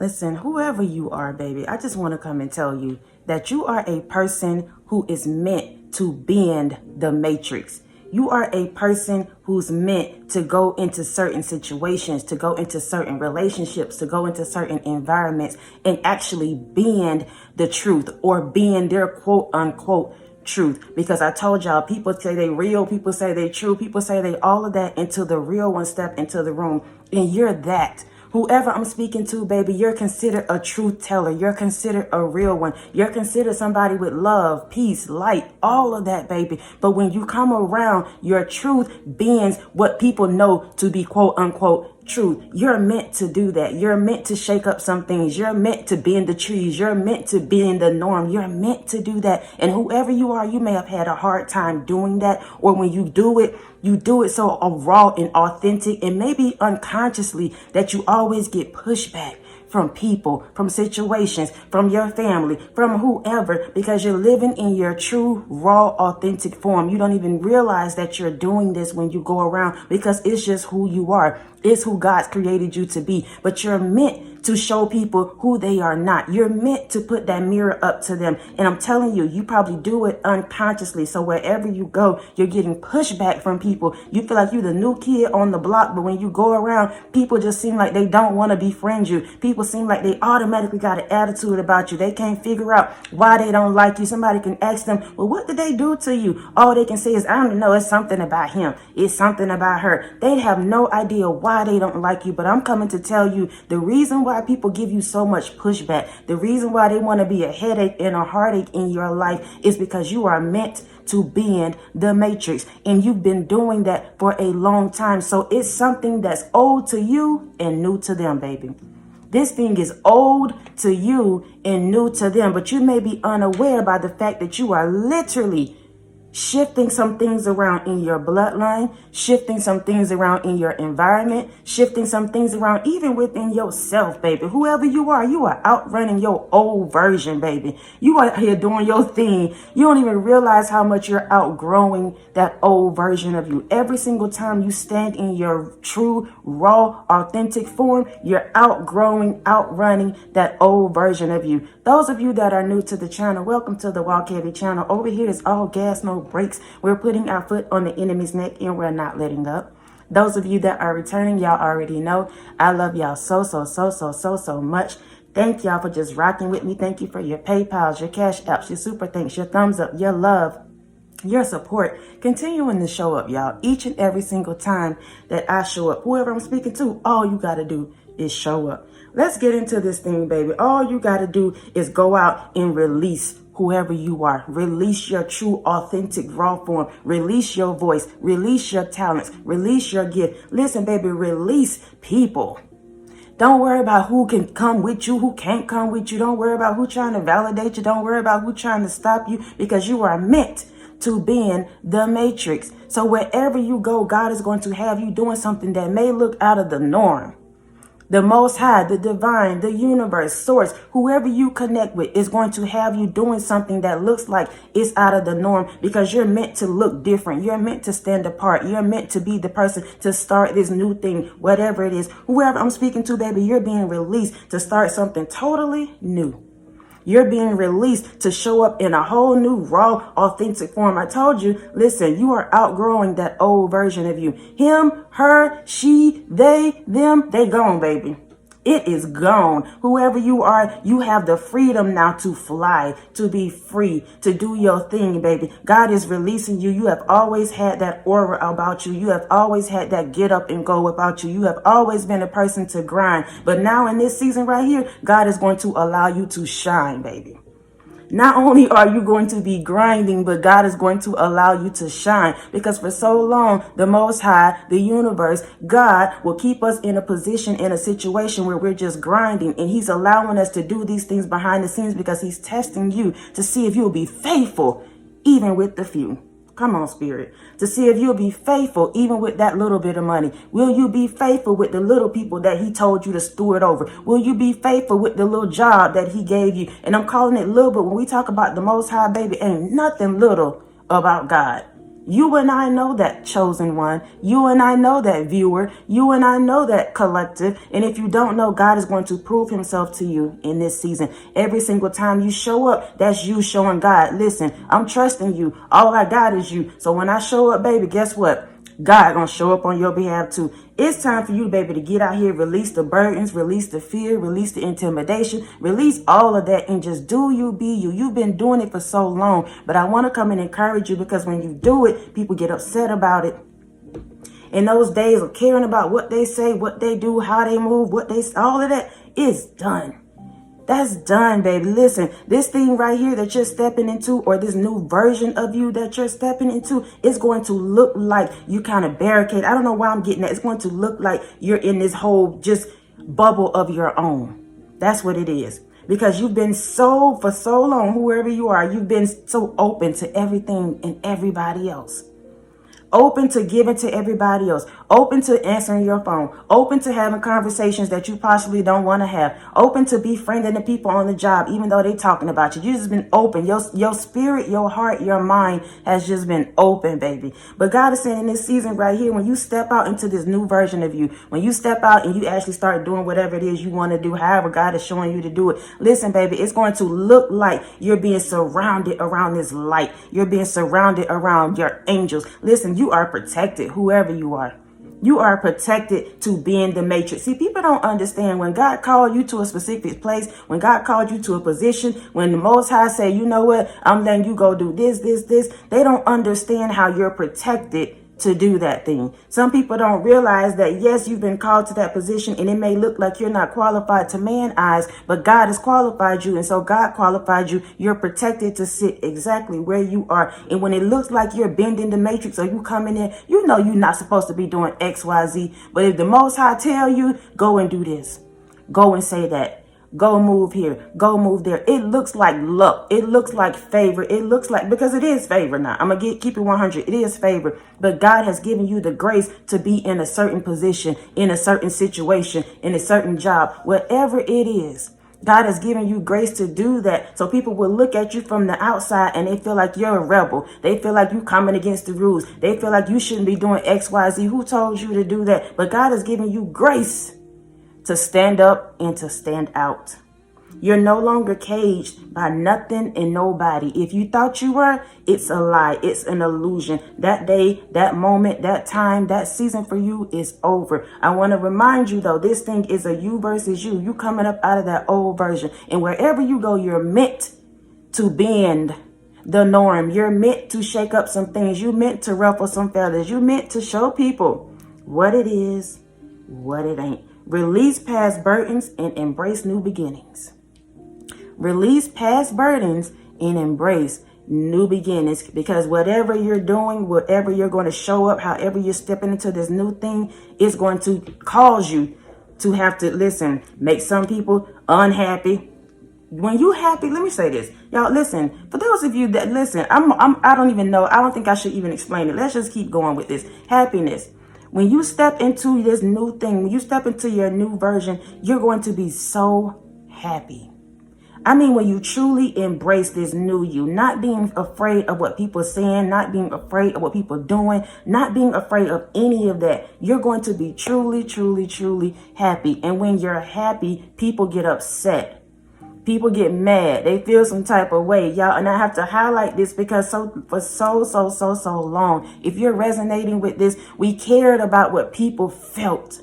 Listen, whoever you are, baby, I just want to come and tell you that you are a person who is meant to bend the matrix. You are a person who's meant to go into certain situations, to go into certain relationships, to go into certain environments and actually bend the truth or bend their quote unquote truth. Because I told y'all, people say they real, people say they true, people say they all of that until the real one step into the room. And you're that. Whoever I'm speaking to, baby, you're considered a truth teller. You're considered a real one. You're considered somebody with love, peace, light, all of that, baby. But when you come around, your truth bends what people know to be quote unquote truth. You're meant to do that. You're meant to shake up some things. You're meant to bend the trees. You're meant to bend the norm. You're meant to do that. And whoever you are, you may have had a hard time doing that. Or when you do it so raw and authentic, and maybe unconsciously that you always get pushback from people, from situations, from your family, from whoever, because you're living in your true, raw, authentic form. You don't even realize that you're doing this when you go around, because it's just who you are. It's who God's created you to be. But you're meant to show people who they are not. You're meant to put that mirror up to them. And I'm telling you, you probably do it unconsciously. So wherever you go, you're getting pushback from people. You feel like you're the new kid on the block, but when you go around, people just seem like they don't want to befriend you. People seem like they automatically got an attitude about you. They can't figure out why they don't like you. Somebody can ask them, well, what did they do to you? All they can say is, I don't know, it's something about him. It's something about her. They have no idea why they don't like you. But I'm coming to tell you the reason why people give you so much pushback, the reason why they want to be a headache and a heartache in your life is because you are meant to bend the matrix. And you've been doing that for a long time. So it's something that's old to you and new to them, baby. This thing is old to you and new to them, but you may be unaware by the fact that you are literally shifting some things around in your bloodline, shifting some things around in your environment, shifting some things around even within yourself, baby. Whoever you are outrunning your old version, baby. You are here doing your thing. You don't even realize how much you're outgrowing that old version of you. Every single time you stand in your true, raw, authentic form, you're outrunning that old version of you. Those of you that are new to the channel, welcome to the Walk Heavy channel. Over here is all gas, no breaks. We're putting our foot on the enemy's neck and we're not letting up. Those of you that are returning, y'all already know I love y'all so much. Thank y'all for just rocking with me. Thank you for your PayPals, your Cash Apps, your super thanks, your thumbs up, your love, your support. Continuing to show up, y'all. Each and every single time that I show up, whoever I'm speaking to, all you got to do is show up. Let's get into this thing, baby. All you got to do is go out and release whoever you are. Release your true, authentic, raw form. Release your voice. Release your talents. Release your gift. Listen, baby, release people. Don't worry about who can come with you, who can't come with you. Don't worry about who trying to validate you. Don't worry about who trying to stop you, because you are meant to bend the matrix. So wherever you go, God is going to have you doing something that may look out of the norm. The Most High, the divine, the universe, source, whoever you connect with is going to have you doing something that looks like it's out of the norm, because you're meant to look different. You're meant to stand apart. You're meant to be the person to start this new thing, whatever it is. Whoever I'm speaking to, baby, you're being released to start something totally new. You're being released to show up in a whole new, raw, authentic form. I told you, listen, you are outgrowing that old version of you. Him, her, she, they, them, they gone, baby. It is gone. Whoever you are, you have the freedom now to fly, to be free, to do your thing, baby. God is releasing you. You have always had that aura about you. You have always had that get up and go about you. You have always been a person to grind. But now in this season right here, God is going to allow you to shine, baby. Not only are you going to be grinding, but God is going to allow you to shine, because for so long, the Most High, the universe, God will keep us in a position, in a situation where we're just grinding, and he's allowing us to do these things behind the scenes because he's testing you to see if you'll be faithful even with the few. Come on, Spirit. To see if you'll be faithful even with that little bit of money. Will you be faithful with the little people that he told you to steward over? Will you be faithful with the little job that he gave you? And I'm calling it little, but when we talk about the Most High, baby, ain't nothing little about God. You and I know that chosen one. You and I know that viewer. You and I know that collective. And if you don't know, God is going to prove himself to you in this season. Every single time you show up, that's you showing God, listen, I'm trusting you. All I got is you. So when I show up, baby, guess what? God gonna show up on your behalf too. It's time for you, baby, to get out here, release the burdens, release the fear, release the intimidation, release all of that, and just do you, be you. You've been doing it for so long, but I want to come and encourage you, because when you do it, people get upset about it. In those days of caring about what they say, what they do, how they move, all of that is done. That's done, baby. Listen, this thing right here that you're stepping into, or this new version of you that you're stepping into, is going to look like you kind of barricade. I don't know why I'm getting that. It's going to look like you're in this whole just bubble of your own. That's what it is. Because you've been for so long, whoever you are, you've been so open to everything and everybody else. Open to giving to everybody else, open to answering your phone, open to having conversations that you possibly don't want to have, open to befriending the people on the job, even though they talking about you. You've just been open. Your spirit, your heart, your mind has just been open, baby. But God is saying in this season right here, when you step out into this new version of you, when you step out and you actually start doing whatever it is you want to do, however God is showing you to do it, listen, baby, it's going to look like you're being surrounded around this light. You're being surrounded around your angels. Listen, you are protected, whoever you are. You are protected to be in the matrix. See, people don't understand when God called you to a specific place, when God called you to a position, when the Most High say, you know what, I'm letting you go do this. They don't understand how you're protected to do that thing. Some people don't realize that, yes, you've been called to that position, and it may look like you're not qualified to man's eyes, but God has qualified you. And so God qualified you. You're protected to sit exactly where you are. And when it looks like you're bending the matrix, or you coming in, you know you're not supposed to be doing X, Y, Z. But if the Most High tell you, go and do this, go and say that, go move here, go move there, it looks like luck. It looks like favor. It looks like, because it is favor now. I'm going to keep it 100. It is favor. But God has given you the grace to be in a certain position, in a certain situation, in a certain job, whatever it is. God has given you grace to do that. So people will look at you from the outside and they feel like you're a rebel. They feel like you coming against the rules. They feel like you shouldn't be doing X, Y, Z. Who told you to do that? But God has given you grace to stand up and to stand out. You're no longer caged by nothing and nobody. If you thought you were, it's a lie. It's an illusion. That day, that moment, that time, that season for you is over. I want to remind you, though, this thing is a you versus you. You coming up out of that old version. And wherever you go, you're meant to bend the norm. You're meant to shake up some things. You're meant to ruffle some feathers. You're meant to show people what it is, what it ain't. Release past burdens and embrace new beginnings. Release past burdens and embrace new beginnings, because whatever you're doing, whatever you're going to show up, however you're stepping into this new thing, is going to cause you to have to, listen, make some people unhappy. When you happy, let me say this, y'all, listen, for those of you that listen, I don't even know. I don't think I should even explain it. Let's just keep going with this. Happiness. When you step into this new thing, when you step into your new version, you're going to be so happy. I mean, when you truly embrace this new you, not being afraid of what people are saying, not being afraid of what people are doing, not being afraid of any of that, you're going to be truly, truly, truly happy. And when you're happy, people get upset. People get mad. They feel some type of way, y'all. And I have to highlight this because for so long, if you're resonating with this, we cared about what people felt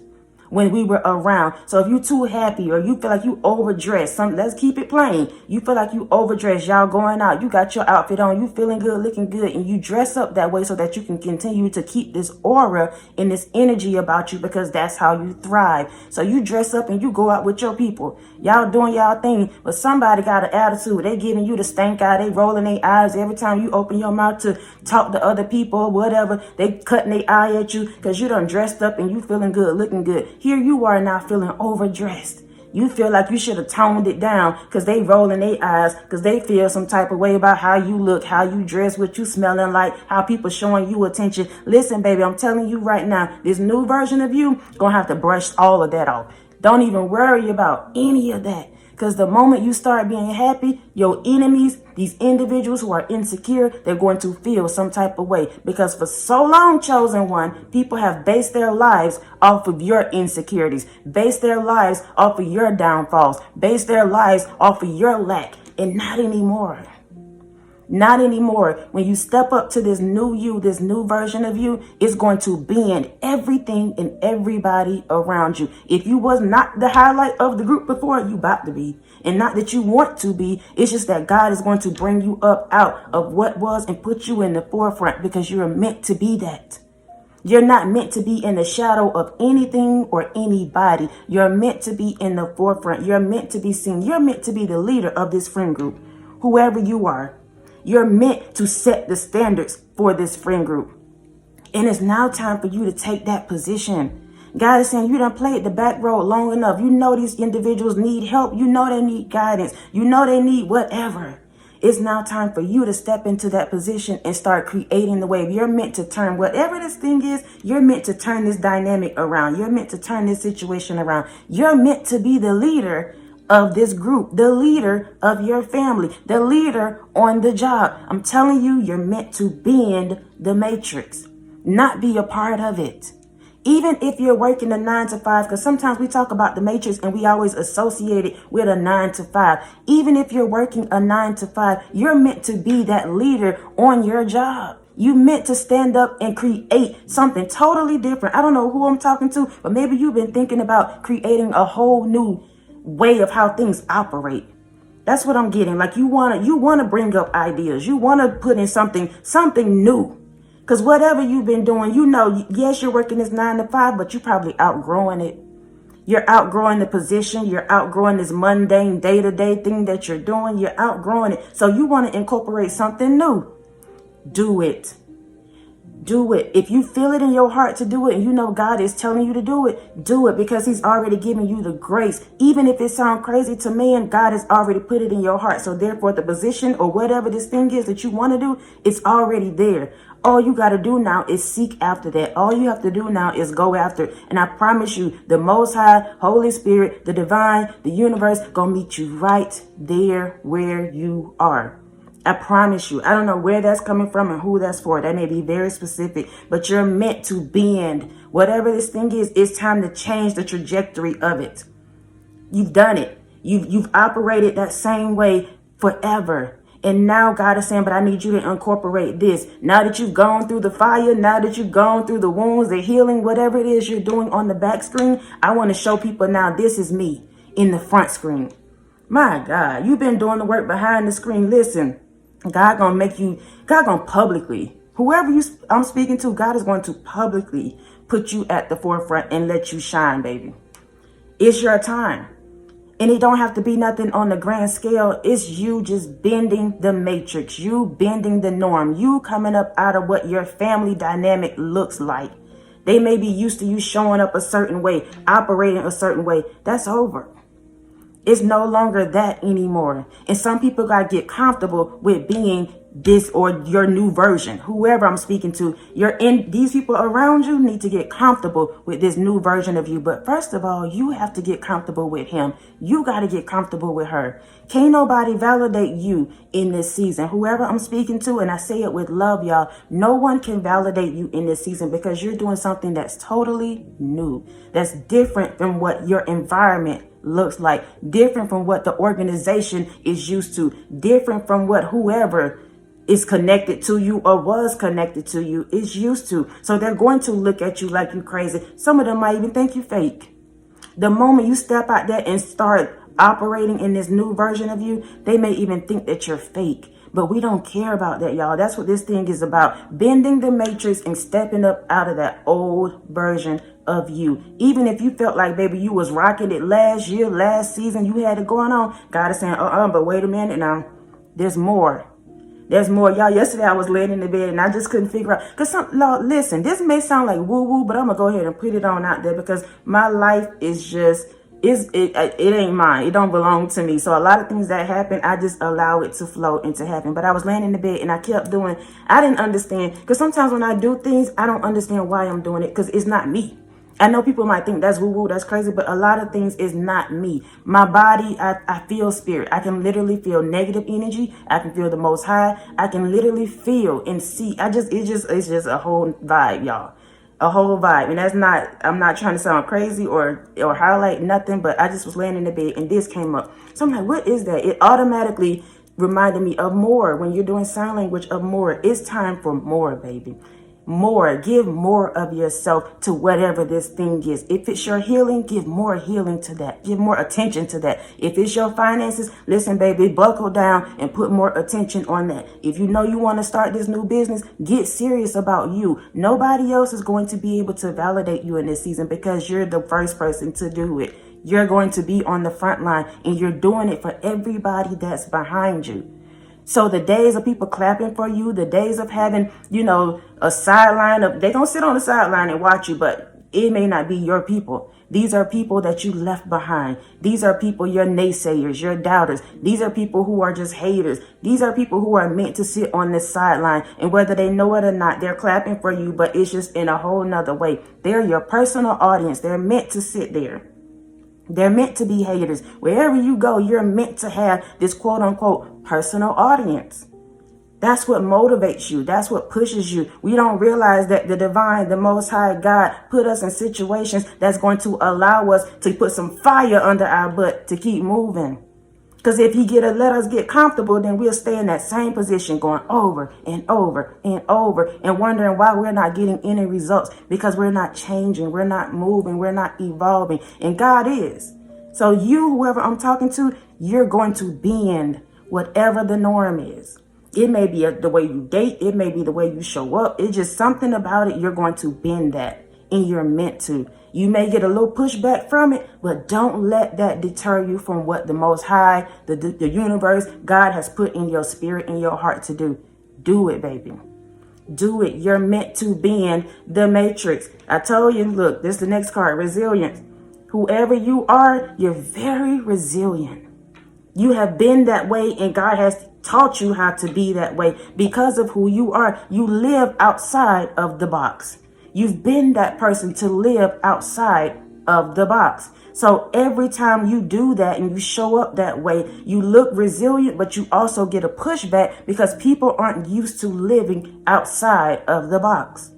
when we were around. So if you too happy, or you feel like you overdressed, let's keep it plain. You feel like you overdressed, y'all going out, you got your outfit on, you feeling good, looking good, and you dress up that way so that you can continue to keep this aura and this energy about you, because that's how you thrive. So you dress up and you go out with your people. Y'all doing y'all thing, but somebody got an attitude. They giving you the stank eye. They rolling their eyes every time you open your mouth to talk to other people, whatever. They cutting their eye at you because you done dressed up and you feeling good, looking good. Here you are now feeling overdressed. You feel like you should have toned it down because they rolling their eyes, because they feel some type of way about how you look, how you dress, what you smelling like, how people showing you attention. Listen, baby, I'm telling you right now, this new version of you gonna have to brush all of that off. Don't even worry about any of that, Because the moment you start being happy, your enemies, these individuals who are insecure, they're going to feel some type of way. Because for so long, chosen one, people have based their lives off of your insecurities, based their lives off of your downfalls, based their lives off of your lack. And not anymore. Not anymore. When you step up to this new you, this new version of you, it's going to bend everything and everybody around you. If you was not the highlight of the group before, you about to be. And not that you want to be. It's just that God is going to bring you up out of what was and put you in the forefront because you're meant to be that. You're not meant to be in the shadow of anything or anybody. You're meant to be in the forefront. You're meant to be seen. You're meant to be the leader of this friend group, whoever you are. You're meant to set the standards for this friend group. And it's now time for you to take that position. God is saying you done played the back road long enough. You know these individuals need help. You know they need guidance. You know they need whatever. It's now time for you to step into that position and start creating the wave. You're meant to turn whatever this thing is. You're meant to turn this dynamic around. You're meant to turn this situation around. You're meant to be the leader of this group, the leader of your family, the leader on the job. I'm telling you, you're meant to bend the matrix, not be a part of it. Even if you're working a 9 to 5, because sometimes we talk about the matrix and we always associate it with a 9 to 5. Even if you're working a 9 to 5, you're meant to be that leader on your job. You meant to stand up and create something totally different. I don't know who I'm talking to, but maybe you've been thinking about creating a whole new way of how things operate. That's what I'm getting. Like you want to bring up ideas. You want to put in something new. Because whatever you've been doing, yes, you're working this 9 to 5, but you're probably outgrowing it. You're outgrowing the position. You're outgrowing this mundane day-to-day thing that you're doing. You're outgrowing it. So you want to incorporate something new. Do it. Do it. If you feel it in your heart to do it and you know God is telling you to do it because he's already given you the grace. Even if it sounds crazy to man, God has already put it in your heart. So therefore the position or whatever this thing is that you want to do, it's already there. All you got to do now is seek after that. All you have to do now is go after it. And I promise you, the Most High, Holy Spirit, the divine, the universe, gonna meet you right there where you are. I promise you. I don't know where that's coming from and who that's for. That may be very specific, but you're meant to bend. Whatever this thing is, it's time to change the trajectory of it. You've done it. You've operated that same way forever. And now God is saying, but I need you to incorporate this. Now that you've gone through the fire, now that you've gone through the wounds, the healing, whatever it is you're doing on the back screen, I want to show people now this is me in the front screen. My God, you've been doing the work behind the screen. Listen. God gonna publicly, whoever I'm speaking to, God is going to publicly put you at the forefront and let you shine, baby. It's your time. And it don't have to be nothing on the grand scale. It's you just bending the matrix, you bending the norm, you coming up out of what your family dynamic looks like. They may be used to you showing up a certain way, operating a certain way. That's over. It's no longer that anymore. And some people got to get comfortable with being this or your new version. Whoever I'm speaking to, these people around you need to get comfortable with this new version of you. But first of all, you have to get comfortable with him. You got to get comfortable with her. Can't nobody validate you in this season. Whoever I'm speaking to, and I say it with love, y'all, no one can validate you in this season because you're doing something that's totally new. That's different than what your environment looks like, different from what the organization is used to, different from what whoever is connected to you or was connected to you is used to. So they're going to look at you like you crazy. Some of them might even think you fake. The moment you step out there and start operating in this new version of you, they may even think that you're fake. But we don't care about that, y'all. That's what this thing is about. Bending the matrix and stepping up out of that old version of you. Even if you felt like, baby, you was rocking it last year, last season, you had it going on. God is saying, but wait a minute now. There's more. There's more. Y'all, yesterday I was laying in the bed and I just couldn't figure out. Because listen, this may sound like woo-woo, but I'm going to go ahead and put it on out there because my life is just, it ain't mine. It don't belong to me. So a lot of things that happen, I just allow it to flow and to happen. But I was laying in the bed and I kept doing, I didn't understand. Because sometimes when I do things, I don't understand why I'm doing it because it's not me. I know people might think that's woo-woo, that's crazy, but a lot of things is not me. My body, I feel spirit. I can literally feel negative energy. I can feel the Most High. I can literally feel and see. It's just a whole vibe, y'all. A whole vibe. And that's not, I'm not trying to sound crazy or highlight nothing, but I just was laying in the bed and this came up. So I'm like, what is that? It automatically reminded me of more. When you're doing sign language, of more. It's time for more, baby. More. Give more of yourself to whatever this thing is. If it's your healing, give more healing to that. Give more attention to that. If it's your finances, listen, baby, buckle down and put more attention on that. If you know you want to start this new business, get serious about you. Nobody else is going to be able to validate you in this season because you're the first person to do it. You're going to be on the front line and you're doing it for everybody that's behind you. So the days of people clapping for you, the days of having, a sideline of, they're going to sit on the sideline and watch you, but it may not be your people. These are people that you left behind. These are people, your naysayers, your doubters. These are people who are just haters. These are people who are meant to sit on the sideline. And whether they know it or not, they're clapping for you, but it's just in a whole nother way. They're your personal audience. They're meant to sit there. They're meant to be haters. Wherever you go, you're meant to have this quote unquote personal audience. That's what motivates you. That's what pushes you. We don't realize that the divine, the Most High God put us in situations that's going to allow us to put some fire under our butt to keep moving. Because if he let us get comfortable, then we'll stay in that same position going over and over and over and wondering why we're not getting any results, because we're not changing, we're not moving, we're not evolving, and God is. So you, whoever I'm talking to, you're going to bend whatever the norm is. It may be the way you date, it may be the way you show up. It's just something about it. You're going to bend that, and you're meant to. You may get a little pushback from it, but don't let that deter you from what the Most High, the universe, God has put in your spirit and your heart to do. Do it, baby. Do it. You're meant to bend the matrix. I told you, look, this is the next card, resilience. Whoever you are, you're very resilient. You have been that way, and God has taught you how to be that way because of who you are. You live outside of the box. You've been that person to live outside of the box. So every time you do that and you show up that way, you look resilient, but you also get a pushback because people aren't used to living outside of the box.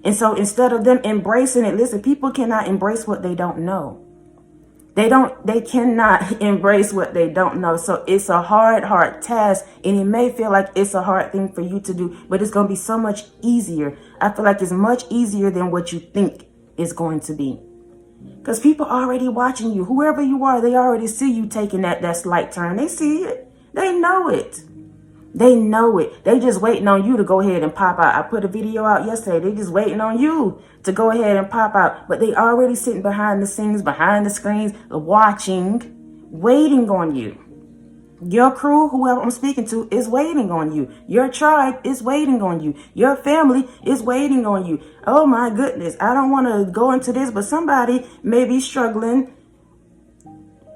And so instead of them embracing it, listen, people cannot embrace what they don't know. They cannot embrace what they don't know. So it's a hard task, and it may feel like it's a hard thing for you to do, but it's going to be so much easier. I feel like it's much easier than what you think it's going to be. Because people are already watching you. Whoever you are, they already see you taking that slight turn. They see it. They know it. They know it. They just waiting on you to go ahead and pop out. I put a video out yesterday. They just waiting on you to go ahead and pop out. But they already sitting behind the scenes, behind the screens, watching, waiting on you. Your crew, whoever I'm speaking to, is waiting on you. Your tribe is waiting on you. Your family is waiting on you. Oh my goodness. I don't want to go into this, but somebody may be struggling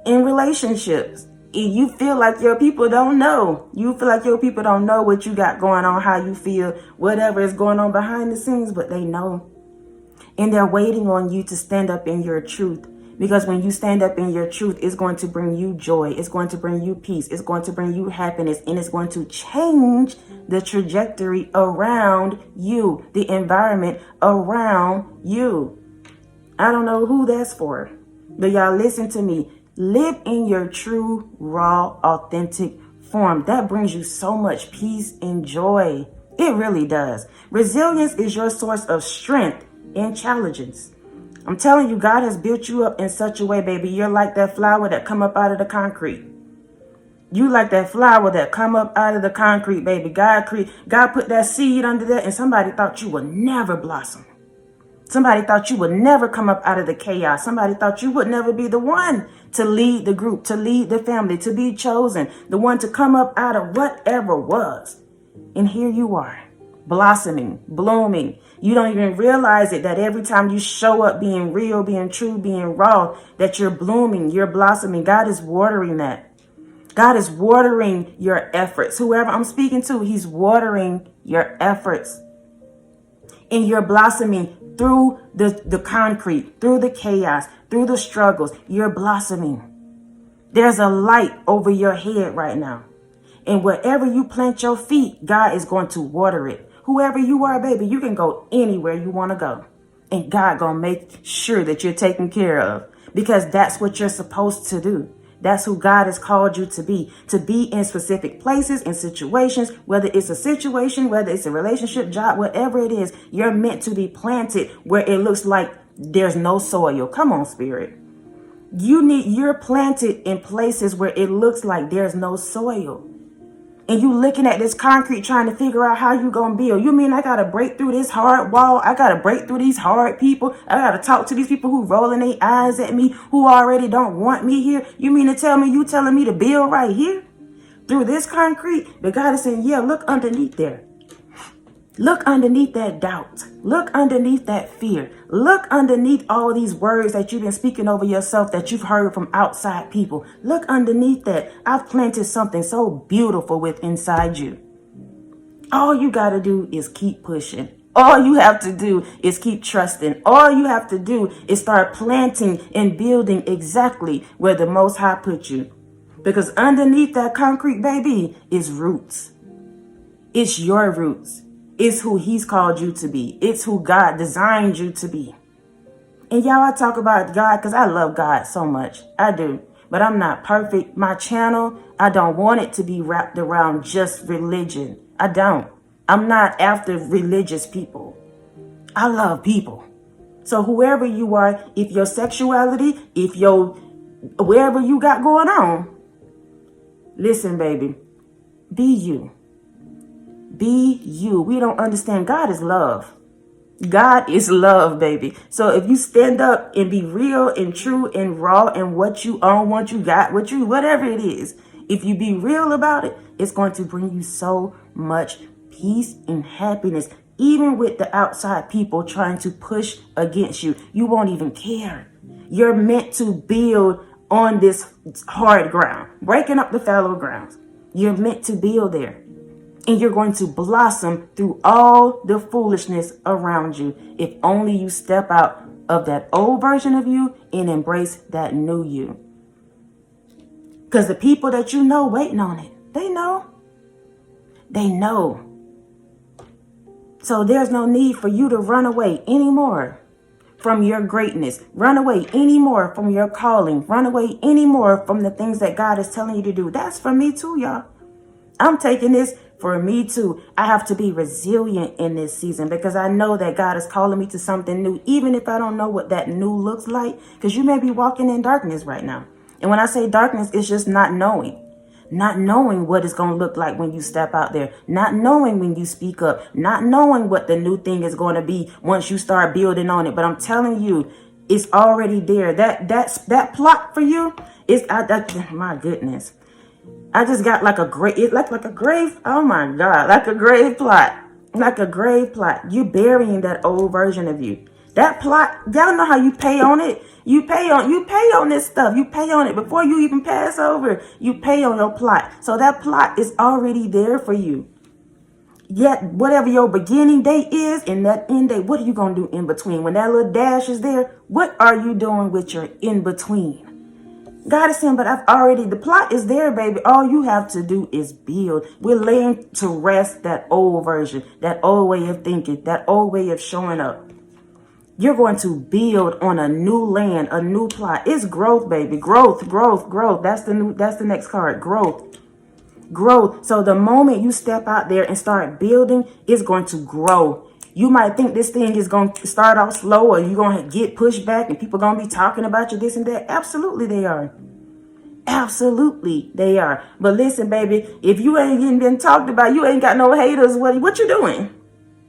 in relationships. You feel like your people don't know. You feel like your people don't know what you got going on, how you feel, whatever is going on behind the scenes, but they know. And they're waiting on you to stand up in your truth. Because when you stand up in your truth, it's going to bring you joy. It's going to bring you peace. It's going to bring you happiness. And it's going to change the trajectory around you, the environment around you. I don't know who that's for, but y'all listen to me. Live in your true, raw, authentic form. That brings you so much peace and joy. It really does. Resilience is your source of strength in challenges. I'm telling you, God has built you up in such a way, baby. You're like that flower that come up out of the concrete. You like that flower that come up out of the concrete, baby. God put that seed under there, and somebody thought you would never blossom. Somebody thought you would never come up out of the chaos. Somebody thought you would never be the one to lead the group, to lead the family, to be chosen, the one to come up out of whatever was. And here you are, blossoming, blooming. You don't even realize it, that every time you show up being real, being true, being raw, that you're blooming, you're blossoming. God is watering that. God is watering your efforts. Whoever I'm speaking to, he's watering your efforts. And you're blossoming through the concrete, through the chaos, through the struggles, you're blossoming. There's a light over your head right now. And wherever you plant your feet, God is going to water it. Whoever you are, baby, you can go anywhere you want to go. And God gonna make sure that you're taken care of, because that's what you're supposed to do. That's who God has called you to be in specific places and situations, whether it's a situation, whether it's a relationship, job, whatever it is, you're meant to be planted where it looks like there's no soil. Come on, Spirit. You're planted in places where it looks like there's no soil. And you looking at this concrete trying to figure out how you gonna build. You mean I gotta break through this hard wall? I gotta break through these hard people? I gotta talk to these people who rolling their eyes at me, who already don't want me here? You mean to tell me you telling me to build right here? Through this concrete? But God is saying, yeah, look underneath there. Look underneath that doubt. Look underneath that fear. Look underneath all these words that you've been speaking over yourself that you've heard from outside people. Look underneath that. I've planted something so beautiful within inside you. All you got to do is keep pushing. All you have to do is keep trusting. All you have to do is start planting and building exactly where the Most High put you. Because underneath that concrete, baby, is roots. It's your roots. It's who he's called you to be. It's who God designed you to be. And y'all, I talk about God because I love God so much. I do. But I'm not perfect. My channel, I don't want it to be wrapped around just religion. I don't. I'm not after religious people. I love people. So whoever you are, if your sexuality, wherever you got going on, listen, baby, be you. Be you. We don't understand. God is love. God is love, baby. So if you stand up and be real and true and raw and what you own, what you got, whatever it is, if you be real about it, it's going to bring you so much peace and happiness. Even with the outside people trying to push against you, you won't even care. You're meant to build on this hard ground, breaking up the fallow grounds. You're meant to build there. And you're going to blossom through all the foolishness around you if only you step out of that old version of you and embrace that new you. Because the people that you know waiting on it, they know. They know. So there's no need for you to run away anymore from your greatness. Run away anymore from your calling. Run away anymore from the things that God is telling you to do. That's for me too, y'all. I'm taking this for me too. I have to be resilient in this season because I know that God is calling me to something new, even if I don't know what that new looks like, because you may be walking in darkness right now. And when I say darkness, it's just not knowing what it's going to look like when you step out there, not knowing when you speak up, not knowing what the new thing is going to be once you start building on it. But I'm telling you, it's already there. That plot for you is, my goodness. I just got like a grave, oh my God, like a grave plot. You burying that old version of you. That plot, y'all know how you pay on it. You pay on this stuff. You pay on it before you even pass over. You pay on your plot. So that plot is already there for you. Yet, whatever your beginning date is and that end date, what are you going to do in between? When that little dash is there, what are you doing with your in between? God is saying, but the plot is there, baby. All you have to do is build. We're laying to rest that old version, that old way of thinking, that old way of showing up. You're going to build on a new land, a new plot. It's growth, baby. Growth. That's the next card. Growth. So the moment you step out there and start building, it's going to grow. You might think this thing is going to start off slow or you're going to get pushback and people are going to be talking about you this and that. Absolutely they are. Absolutely they are. But listen, baby, if you ain't getting been talked about, you ain't got no haters. What you doing?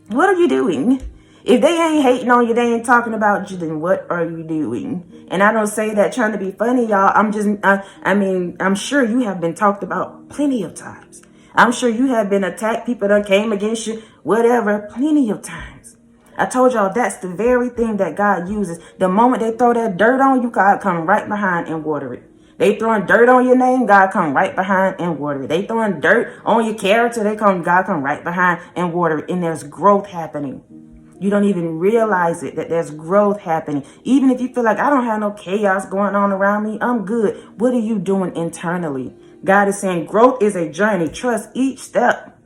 What are you doing? If they ain't hating on you, they ain't talking about you, then what are you doing? And I don't say that trying to be funny, y'all. I'm sure you have been talked about plenty of times. I'm sure you have been attacked. People that came against you, whatever, plenty of times. I told y'all that's the very thing that God uses. The moment they throw that dirt on you, God come right behind and water it. They throwing dirt on your name, God come right behind and water it. They throwing dirt on your character, God come right behind and water it. And there's growth happening. You don't even realize it, that there's growth happening. Even if you feel like I don't have no chaos going on around me, I'm good. What are you doing internally? God is saying growth is a journey. Trust each step.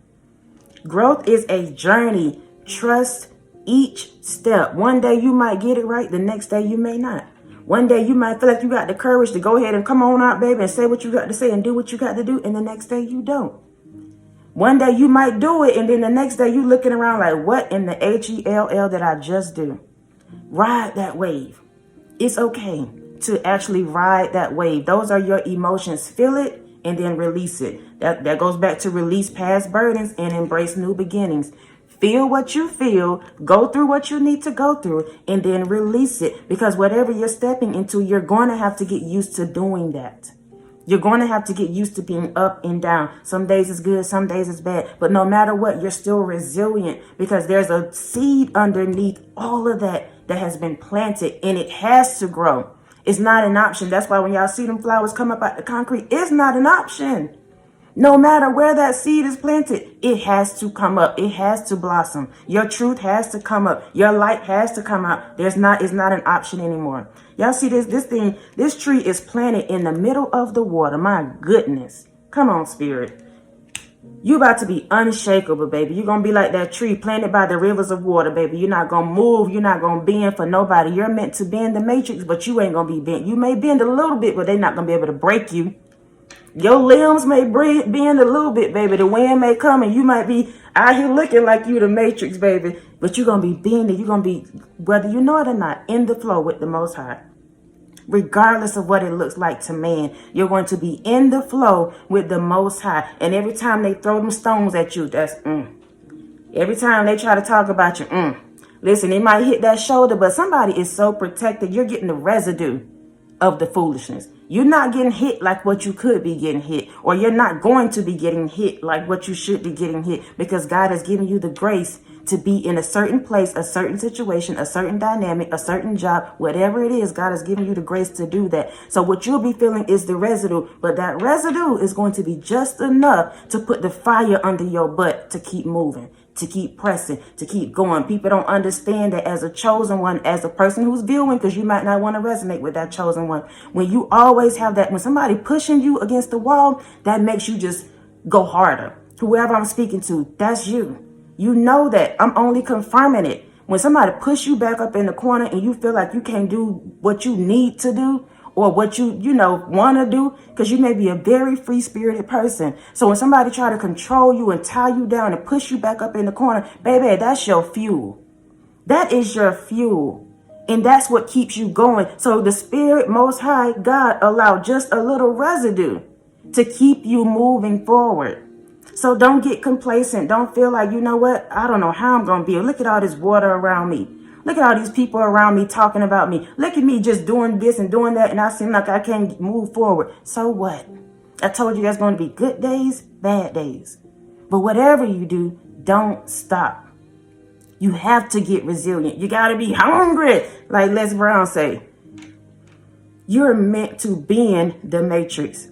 Growth is a journey. Trust each step. One day you might get it right. The next day you may not. One day you might feel like you got the courage to go ahead and come on out, baby, and say what you got to say and do what you got to do. And the next day you don't. One day you might do it, and then the next day you looking around like, what in the hell did I just do? Ride that wave. It's okay to actually ride that wave. Those are your emotions. Feel it and then release it. That goes back to release past burdens and embrace new beginnings. Feel what you feel, go through what you need to go through, and then release it. Because whatever you're stepping into, you're going to have to get used to doing that. You're going to have to get used to being up and down. Some days it's good, some days it's bad. But no matter what, you're still resilient because there's a seed underneath all of that has been planted, and it has to grow. It's not an option. That's why when y'all see them flowers come up out the concrete, it's not an option. No matter where that seed is planted, it has to come up. It has to blossom. Your truth has to come up. Your light has to come out. It's not an option anymore. Y'all see this tree is planted in the middle of the water. My goodness. Come on, Spirit. You about to be unshakable, baby. You're going to be like that tree planted by the rivers of water, baby. You're not going to move. You're not going to bend for nobody. You're meant to bend the matrix, but you ain't going to be bent. You may bend a little bit, but they're not going to be able to break you. Your limbs may bend a little bit, baby. The wind may come and you might be out here looking like you the Matrix, baby. But you're going to be bending. You're going to be, whether you know it or not, in the flow with the Most High. Regardless of what it looks like to man, you're going to be in the flow with the Most High. And every time they throw them stones at you, that's Every time they try to talk about you, Listen, it might hit that shoulder, but somebody is so protected. You're getting the residue of the foolishness. You're not getting hit like what you could be getting hit, or you're not going to be getting hit like what you should be getting hit, because God has given you the grace to be in a certain place, a certain situation, a certain dynamic, a certain job, whatever it is. God has given you the grace to do that. So what you'll be feeling is the residue, but that residue is going to be just enough to put the fire under your butt to keep moving, to keep pressing, to keep going. People don't understand that as a chosen one, as a person who's viewing, because you might not want to resonate with that chosen one. When you always have that, when somebody pushing you against the wall, that makes you just go harder. Whoever I'm speaking to, that's you. You know that. I'm only confirming it. When somebody push you back up in the corner and you feel like you can't do what you need to do, or what you want to do, because you may be a very free-spirited person. So when somebody try to control you and tie you down and push you back up in the corner, baby, that's your fuel. That is your fuel. And that's what keeps you going. So the Spirit, Most High, God, allowed just a little residue to keep you moving forward. So don't get complacent. Don't feel like, you know what, I don't know how I'm going to be. Look at all this water around me. Look at all these people around me talking about me. Look at me just doing this and doing that, and I seem like I can't move forward. So what? I told you there's going to be good days, bad days. But whatever you do, don't stop. You have to get resilient. You got to be hungry, like Les Brown say. You're meant to bend the matrix.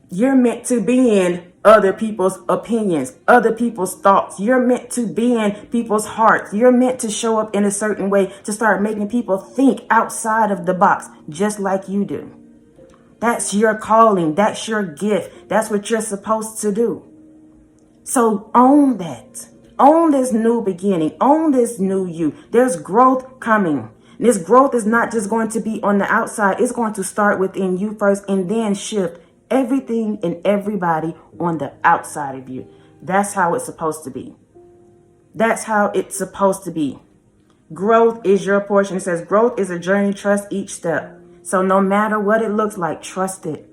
You're meant to bend other people's opinions, other people's thoughts. You're meant to be in people's hearts. You're meant to show up in a certain way to start making people think outside of the box, just like you do. That's your calling. That's your gift. That's what you're supposed to do. So own that. Own this new beginning. Own this new you. There's growth coming. This growth is not just going to be on the outside. It's going to start within you first and then shift everything and everybody on the outside of you. That's how it's supposed to be. That's how it's supposed to be. Growth is your portion. It says growth is a journey. Trust each step. So no matter what it looks like, trust it.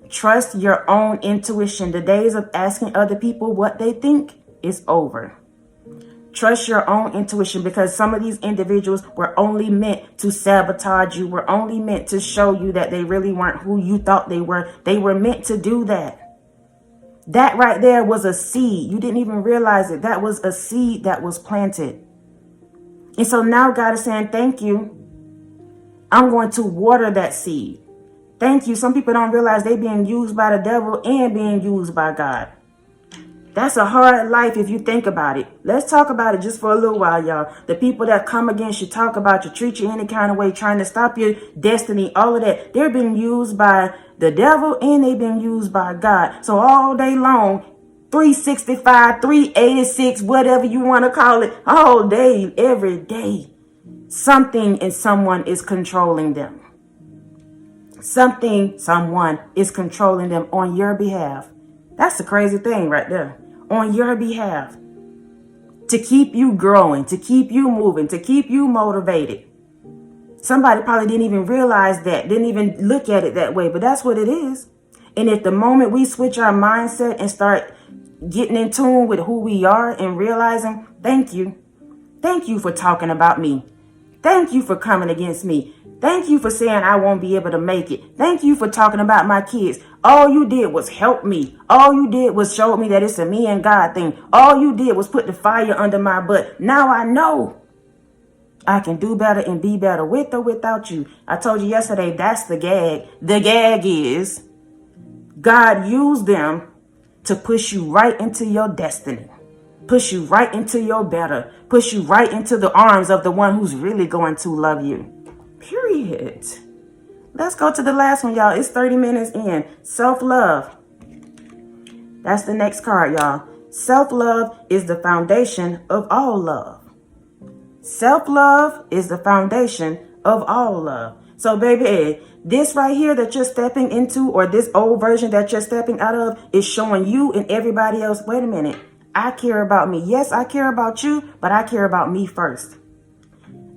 Trust your own intuition. The days of asking other people what they think is over. Trust your own intuition, because some of these individuals were only meant to sabotage you, were only meant to show you that they really weren't who you thought they were. They were meant to do that. That right there was a seed. You didn't even realize it. That was a seed that was planted. And so now God is saying, thank you. I'm going to water that seed. Thank you. Some people don't realize they're being used by the devil and being used by God. That's a hard life if you think about it. Let's talk about it just for a little while, y'all. The people that come against you, talk about you, treat you any kind of way, trying to stop your destiny, all of that. They're being used by the devil and they've been used by God. So all day long, 365, 386, whatever you want to call it, all day, every day, something and someone is controlling them. Someone is controlling them on your behalf. That's the crazy thing right there. On your behalf. To keep you growing, to keep you moving, to keep you motivated. Somebody probably didn't even realize that, didn't even look at it that way, but that's what it is. And if the moment we switch our mindset and start getting in tune with who we are and realizing, thank you. Thank you for talking about me. Thank you for coming against me. Thank you for saying I won't be able to make it. Thank you for talking about my kids. All you did was help me. All you did was show me that it's a me and God thing. All you did was put the fire under my butt. Now I know I can do better and be better with or without you. I told you yesterday, that's the gag. The gag is God used them to push you right into your destiny. Push you right into your better. Push you right into the arms of the one who's really going to love you. Period. Let's go to the last one, y'all. It's 30 minutes in. Self-love. That's the next card, y'all. Self-love is the foundation of all love. Self-love is the foundation of all love. So, baby, this right here that you're stepping into, or this old version that you're stepping out of, is showing you and everybody else, wait a minute, I care about me. Yes, I care about you, but I care about me first.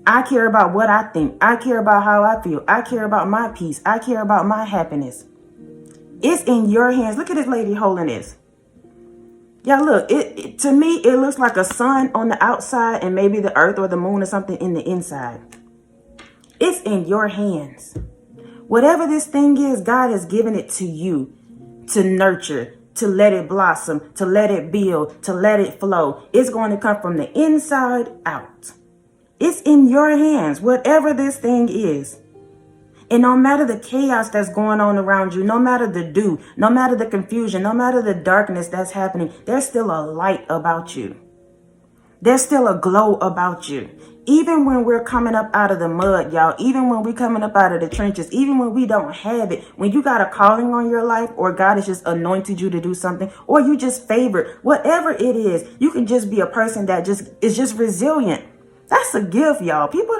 I care about what I think. I care about how I feel. I care about my peace. I care about my happiness. It's in your hands. Look at this lady holding this. Y'all look, to me, it looks like a sun on the outside and maybe the earth or the moon or something in the inside. It's in your hands. Whatever this thing is, God has given it to you to nurture, to let it blossom, to let it build, to let it flow. It's going to come from the inside out. It's in your hands, whatever this thing is. And no matter the chaos that's going on around you, no matter the dew, no matter the confusion, no matter the darkness that's happening, there's still a light about you. There's still a glow about you. Even when we're coming up out of the mud, y'all, even when we're coming up out of the trenches, even when we don't have it, when you got a calling on your life, or God has just anointed you to do something, or you just favored, whatever it is, you can just be a person that is just resilient. That's a gift, y'all. People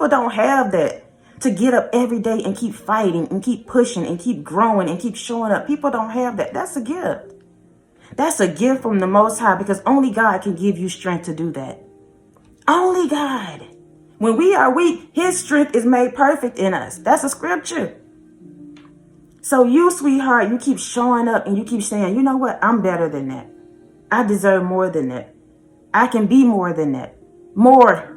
don't have that, to get up every day and keep fighting and keep pushing and keep growing and keep showing up. People don't have that. That's a gift. That's a gift from the Most High, because only God can give you strength to do that. Only God. When we are weak, his strength is made perfect in us. That's a scripture. So you, sweetheart, you keep showing up and you keep saying, you know what? I'm better than that. I deserve more than that. I can be more than that. More.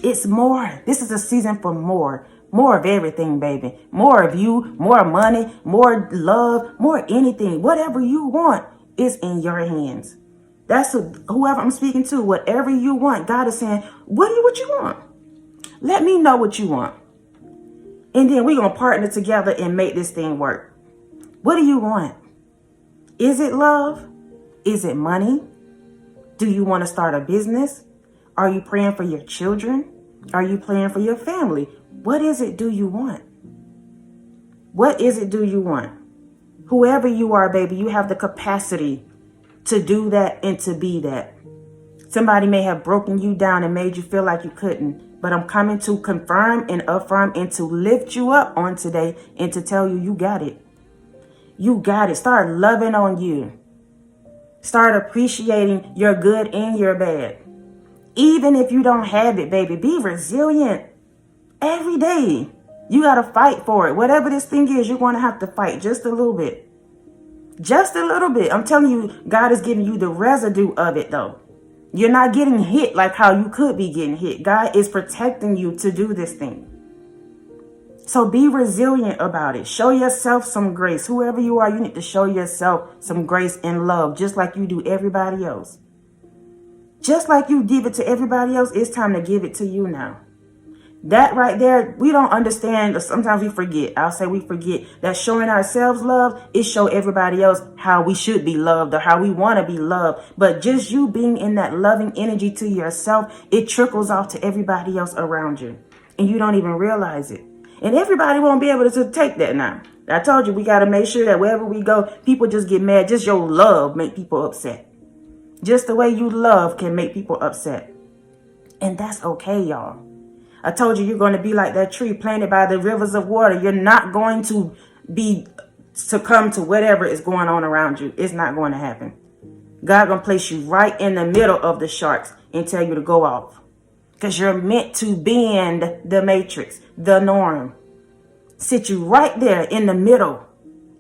It's more. This is a season for more. More of everything, baby. More of you, more money, more love, more anything. Whatever you want is in your hands. That's whoever I'm speaking to. Whatever you want, God is saying, what you want? Let me know what you want. And then we're going to partner together and make this thing work. What do you want? Is it love? Is it money? Do you want to start a business? Are you praying for your children? Are you praying for your family? What is it do you want? What is it do you want? Whoever you are, baby, you have the capacity to do that and to be that. Somebody may have broken you down and made you feel like you couldn't, but I'm coming to confirm and affirm and to lift you up on today and to tell you, you got it. You got it. Start loving on you. Start appreciating your good and your bad. Even if you don't have it, baby, be resilient. Every day, you got to fight for it. Whatever this thing is, you're going to have to fight just a little bit. Just a little bit. I'm telling you, God is giving you the residue of it, though. You're not getting hit like how you could be getting hit. God is protecting you to do this thing. So be resilient about it. Show yourself some grace. Whoever you are, you need to show yourself some grace and love, just like you do everybody else. Just like you give it to everybody else, it's time to give it to you now. That right there, we don't understand. Sometimes we forget. I'll say we forget that showing ourselves love is show everybody else how we should be loved or how we want to be loved. But just you being in that loving energy to yourself, it trickles off to everybody else around you. And you don't even realize it. And everybody won't be able to take that now. I told you, we got to make sure that wherever we go, people just get mad. Just your love make people upset. Just the way you love can make people upset. And that's okay, y'all. I told you, you're going to be like that tree planted by the rivers of water. You're not going to succumb to whatever is going on around you. It's not going to happen. God going to place you right in the middle of the sharks and tell you to go off. Because you're meant to bend the matrix, the norm. Sit you right there in the middle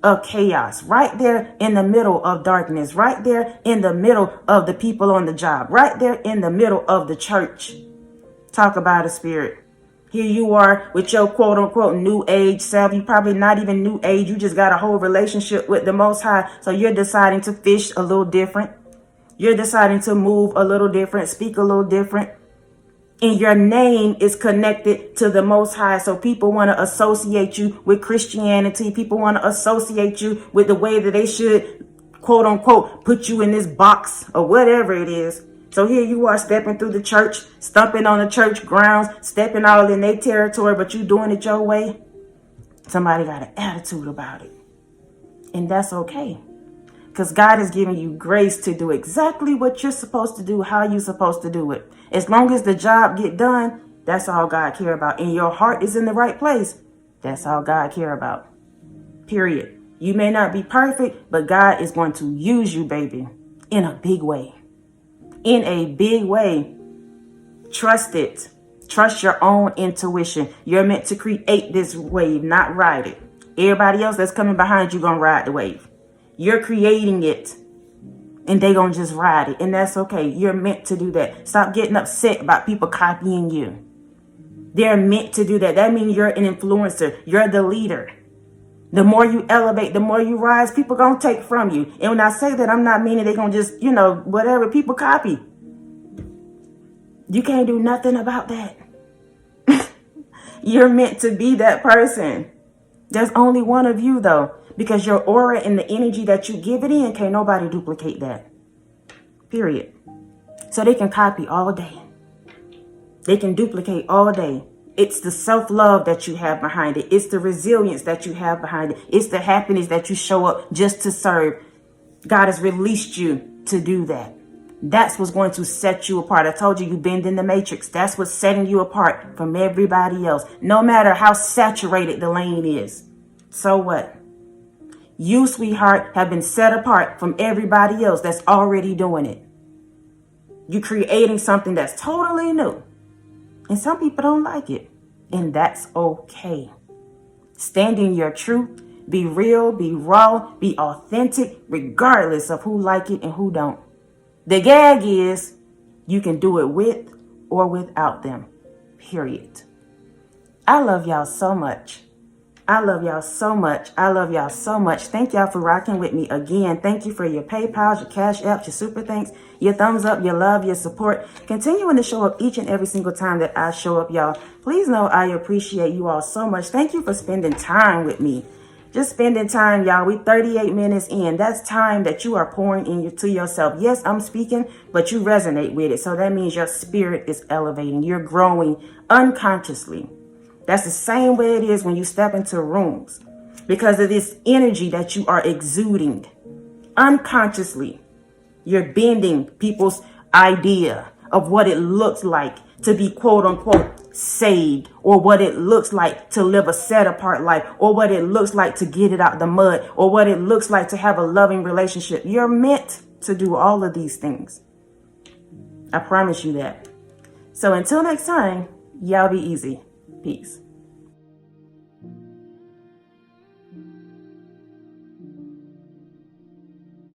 of chaos, right there in the middle of darkness, right there in the middle of the people on the job, right there in the middle of the church. Talk about a spirit. Here you are with your quote unquote new age self. You probably not even new age. You just got a whole relationship with the Most High. So you're deciding to fish a little different. You're deciding to move a little different, speak a little different. And your name is connected to the Most High. So people want to associate you with Christianity. People want to associate you with the way that they should, quote unquote, put you in this box or whatever it is. So here you are stepping through the church, stomping on the church grounds, stepping all in their territory, but you doing it your way. Somebody got an attitude about it. And that's okay. Because God is giving you grace to do exactly what you're supposed to do, how you're supposed to do it. As long as the job get done, that's all God care about. And your heart is in the right place. That's all God care about. Period. You may not be perfect, but God is going to use you, baby, in a big way. In a big way. Trust it. Trust your own intuition. You're meant to create this wave, not ride it. Everybody else that's coming behind you gonna ride the wave. You're creating it. And they gonna just ride it. And that's okay. You're meant to do that. Stop getting upset about people copying you. They're meant to do that. That means you're an influencer. You're the leader. The more you elevate, the more you rise, people gonna take from you. And when I say that, I'm not meaning they're gonna just, whatever, people copy. You can't do nothing about that. You're meant to be that person. There's only one of you, though, because your aura and the energy that you give it in, can't nobody duplicate that. Period. So they can copy all day. They can duplicate all day. It's the self-love that you have behind it. It's the resilience that you have behind it. It's the happiness that you show up just to serve. God has released you to do that. That's what's going to set you apart. I told you, you bend in the matrix. That's what's setting you apart from everybody else. No matter how saturated the lane is. So what? You, sweetheart, have been set apart from everybody else that's already doing it. You're creating something that's totally new. And some people don't like it. And that's okay. Stand in your truth. Be real, be raw, be authentic, regardless of who like it and who don't. The gag is you can do it with or without them. Period. I love y'all so much. I love y'all so much. I love y'all so much. Thank y'all for rocking with me again. Thank you for your PayPal, your Cash Apps, your super thanks, your thumbs up, your love, your support. Continuing to show up each and every single time that I show up, y'all. Please know I appreciate you all so much. Thank you for spending time with me. Just spending time, y'all. We 38 minutes in. That's time that you are pouring into yourself. Yes, I'm speaking, but you resonate with it. So that means your spirit is elevating. You're growing unconsciously. That's the same way it is when you step into rooms. Because of this energy that you are exuding. Unconsciously, you're bending people's idea of what it looks like to be quote unquote saved, or what it looks like to live a set apart life, or what it looks like to get it out the mud, or what it looks like to have a loving relationship. You're meant to do all of these things. I promise you that. So until next time, y'all be easy. Peace.